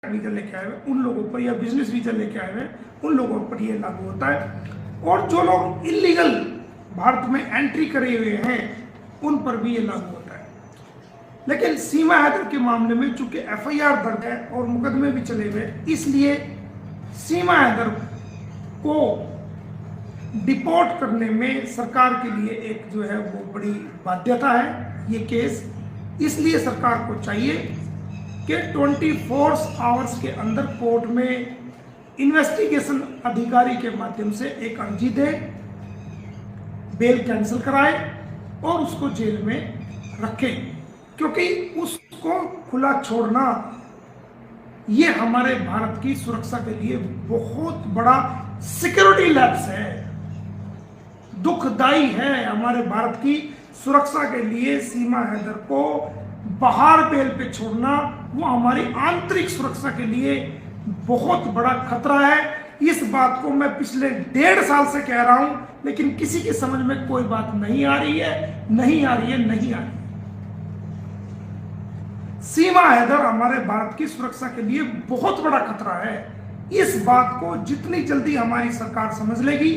Visa लेके आए हुए उन लोगों पर या बिजनेस वीजा लेके आए हुए उन लोगों पर ये लागू होता है, और जो लोग इलीगल भारत में एंट्री करे हुए हैं उन पर भी ये लागू होता है। लेकिन सीमा हैदर के मामले में चूंकि एफआईआर दर्ज है और मुकदमे भी चले हुए, इसलिए सीमा हैदर को डिपोर्ट करने में सरकार के लिए एक जो है वो बड़ी बाध्यता है ये केस। इसलिए सरकार को चाहिए कि 24 आवर्स के अंदर कोर्ट में इन्वेस्टिगेशन अधिकारी के माध्यम से एक अर्जी दे, बेल कैंसिल कराए और उसको जेल में रखे, क्योंकि उसको खुला छोड़ना ये हमारे भारत की सुरक्षा के लिए बहुत बड़ा सिक्योरिटी लैप्स है, दुखदाई है। हमारे भारत की सुरक्षा के लिए सीमा हैदर को बाहर बेल पे छोड़ना वो हमारी आंतरिक सुरक्षा के लिए बहुत बड़ा खतरा है। इस बात को मैं पिछले 1.5 साल से कह रहा हूं, लेकिन किसी की समझ में कोई बात नहीं आ रही है, नहीं आ रही है, नहीं आ रही है। सीमा हैदर हमारे भारत की सुरक्षा के लिए बहुत बड़ा खतरा है। इस बात को जितनी जल्दी हमारी सरकार समझ लेगी,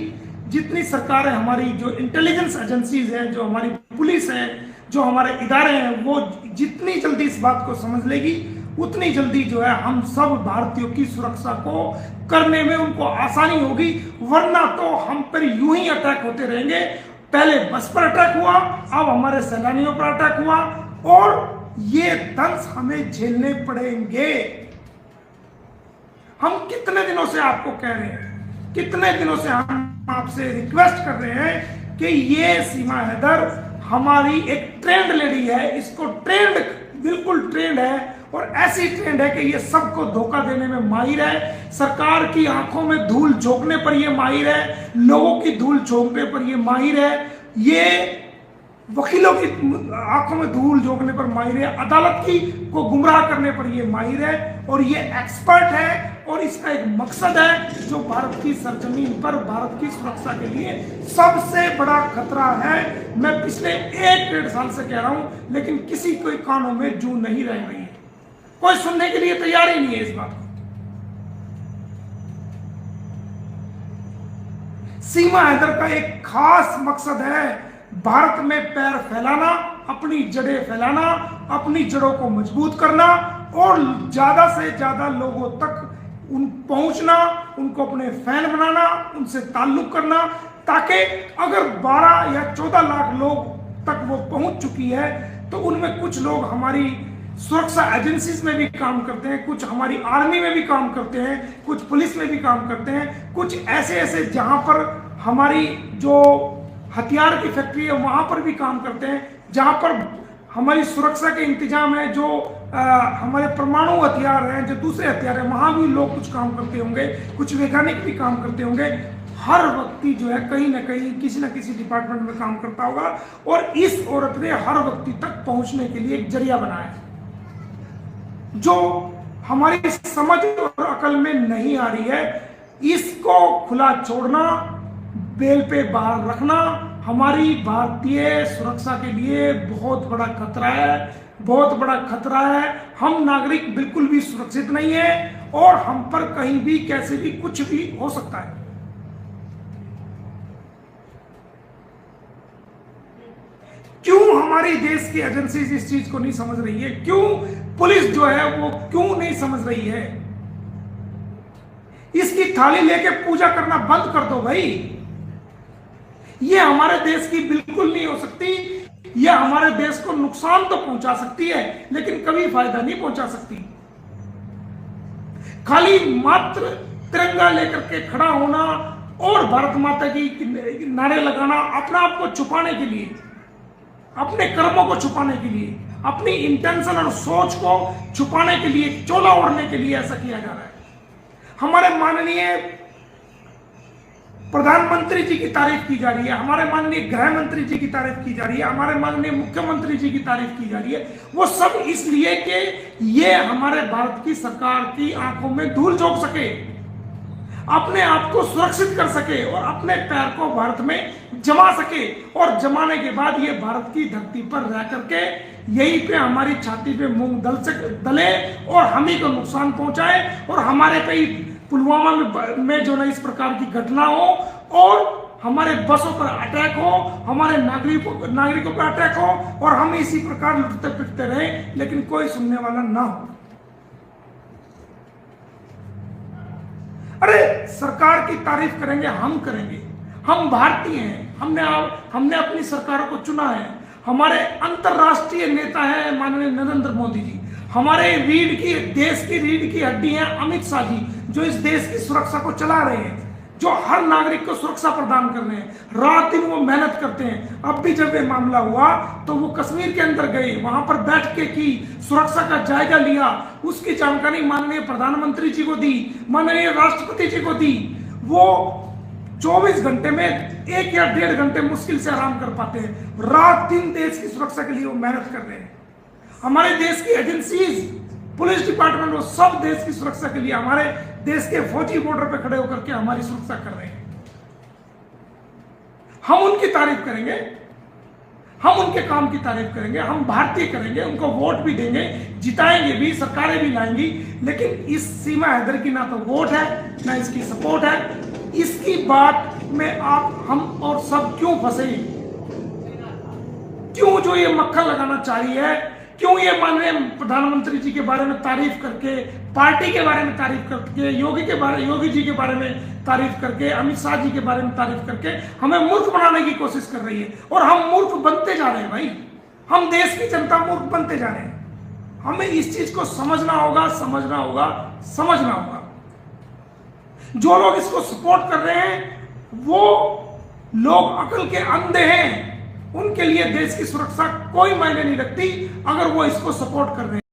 जितनी सरकारें, हमारी जो इंटेलिजेंस एजेंसीज हैं, जो हमारी पुलिस है, जो हमारे इदारे हैं, वो जितनी जल्दी इस बात को समझ लेगी उतनी जल्दी जो है हम सब भारतीयों की सुरक्षा को करने में उनको आसानी होगी। वरना तो हम पर यूं ही अटैक होते रहेंगे। पहले बस पर अटैक हुआ, अब हमारे सैलानियों पर अटैक हुआ, और ये दंश हमें झेलने पड़ेंगे। हम कितने दिनों से आपको कह रहे हैं, कितने दिनों से हम आपसे रिक्वेस्ट कर रहे हैं कि ये सीमा हैदर हमारी एक ट्रेंड लेडी है, इसको ट्रेंड, बिल्कुल ट्रेंड है, और ऐसी ट्रेंड है कि ये सबको धोखा देने में माहिर है, सरकार की आंखों में धूल झोंकने पर ये माहिर है, लोगों की धूल झोंकने पर ये माहिर है, ये वकीलों की आंखों में धूल झोंकने पर माहिर है, अदालत की को गुमराह करने पर ये माहिर है, और ये एक्सपर्ट है। और इसका एक मकसद है जो भारत की सरजमीन पर भारत की सुरक्षा के लिए सबसे बड़ा खतरा है। मैं पिछले 1.5 साल से कह रहा हूं, लेकिन किसी कोई कानों में जू नहीं रह रही है, कोई सुनने के लिए तैयार ही नहीं है इस बात को। सीमा हैदर का एक खास मकसद है भारत में पैर फैलाना, अपनी जड़ें फैलाना, अपनी जड़ों को मजबूत करना और ज्यादा से ज्यादा लोगों तक पहुंचना, उनको अपने फैन बनाना, उनसे ताल्लुक करना, ताकि अगर 12 या 14 लाख लोग तक वो पहुंच चुकी है तो उनमें कुछ लोग हमारी सुरक्षा एजेंसीज में भी काम करते हैं, कुछ हमारी आर्मी में भी काम करते हैं, कुछ पुलिस में भी काम करते हैं, कुछ ऐसे ऐसे जहां पर हमारी जो हथियार की फैक्ट्री है वहां पर भी काम करते हैं, जहां पर हमारी सुरक्षा के इंतजाम है, जो हमारे परमाणु हथियार हैं, जो दूसरे हथियार हैं, वहां भी लोग कुछ काम करते होंगे, कुछ वैज्ञानिक भी काम करते होंगे। हर व्यक्ति जो है कहीं ना कहीं किसी ना किसी डिपार्टमेंट में काम करता होगा, और इस औरत ने हर व्यक्ति तक पहुंचने के लिए एक जरिया बनाया है जो हमारी समझ और अकल में नहीं आ रही है। इसको खुला छोड़ना, बेल पे बाहर रखना हमारी भारतीय सुरक्षा के लिए बहुत बड़ा खतरा है, बहुत बड़ा खतरा है। हम नागरिक बिल्कुल भी सुरक्षित नहीं है, और हम पर कहीं भी कैसे भी कुछ भी हो सकता है। क्यों हमारी देश की एजेंसीज इस चीज को नहीं समझ रही है? क्यों पुलिस जो है वो क्यों नहीं समझ रही है? इसकी थाली लेके पूजा करना बंद कर दो भाई। ये हमारे देश की बिल्कुल नहीं हो सकती। यह हमारे देश को नुकसान तो पहुंचा सकती है, लेकिन कभी फायदा नहीं पहुंचा सकती। खाली मात्र तिरंगा लेकर के खड़ा होना और भारत माता की नारे लगाना, अपने आप को छुपाने के लिए, अपने कर्मों को छुपाने के लिए, अपनी इंटेंशन और सोच को छुपाने के लिए, चोला ओढ़ने के लिए ऐसा किया जा रहा है। हमारे माननीय प्रधानमंत्री जी की तारीफ की जा रही है, हमारे माननीय गृह मंत्री जी की तारीफ की जा रही है, हमारे माननीय मुख्यमंत्री जी की तारीफ की जा रही है। वो सब इसलिए कि ये हमारे भारत की सरकार की आंखों में धूल झोंक सके। अपने आप को सुरक्षित कर सके और अपने पैर को भारत में जमा सके, और जमाने के बाद ये भारत की धरती पर रह करके यहीं पे हमारी छाती पे मूंग दले और हम ही को नुकसान पहुंचाए, और हमारे कई पुलवामा में जो ना इस प्रकार की घटना हो, और हमारे बसों पर अटैक हो, हमारे नागरिकों पर अटैक हो, और हम इसी प्रकार लुटते पिटते रहे, लेकिन कोई सुनने वाला ना हो। अरे सरकार की तारीफ करेंगे, हम करेंगे, हम भारतीय हैं, हमने अपनी सरकारों को चुना है। हमारे अंतरराष्ट्रीय नेता हैं माननीय नरेंद्र मोदी जी, हमारे देश की रीढ़ की हड्डी हैं अमित शाह जी, जो इस देश की सुरक्षा को चला रहे हैं, जो हर नागरिक को सुरक्षा प्रदान कर रहे हैं, रात दिन वो मेहनत करते हैं। अब भी जब ये मामला हुआ तो वो कश्मीर के अंदर गए, वहां पर बैठ के की सुरक्षा का जायजा लिया, उसकी जानकारी माननीय प्रधानमंत्री जी को दी, माननीय राष्ट्रपति जी को दी। वो 24 घंटे में 1 या 1.5 घंटे मुश्किल से आराम कर पाते हैं, रात दिन देश की सुरक्षा के लिए वो मेहनत कर रहे हैं। हमारे देश की एजेंसीज, पुलिस डिपार्टमेंट, वो सब देश की सुरक्षा के लिए, हमारे देश के फौजी बॉर्डर पे खड़े होकर के हमारी सुरक्षा कर रहे हैं। हम उनकी तारीफ करेंगे, हम उनके काम की तारीफ करेंगे, हम भारतीय करेंगे, उनको वोट भी देंगे, जिताएंगे भी, सरकारें भी लाएंगी, लेकिन इस सीमा हैदर की ना तो वोट है ना इसकी सपोर्ट है। इसकी बात में हम और सब क्यों फंसे, क्यों जो ये मक्खन लगाना चाहिए है, क्यों ये माननीय प्रधानमंत्री जी के बारे में तारीफ करके, पार्टी के बारे में तारीफ करके, योगी जी के बारे में तारीफ करके, अमित शाह जी के बारे में तारीफ करके हमें मूर्ख बनाने की कोशिश कर रही है, और हम मूर्ख बनते जा रहे हैं भाई, हम देश की जनता मूर्ख बनते जा रहे हैं। हमें इस चीज को समझना होगा, समझना होगा। जो लोग इसको सपोर्ट कर रहे हैं वो लोग अकल के अंधे हैं, उनके लिए देश की सुरक्षा कोई मायने नहीं रखती अगर वो इसको सपोर्ट कर रहे हैं।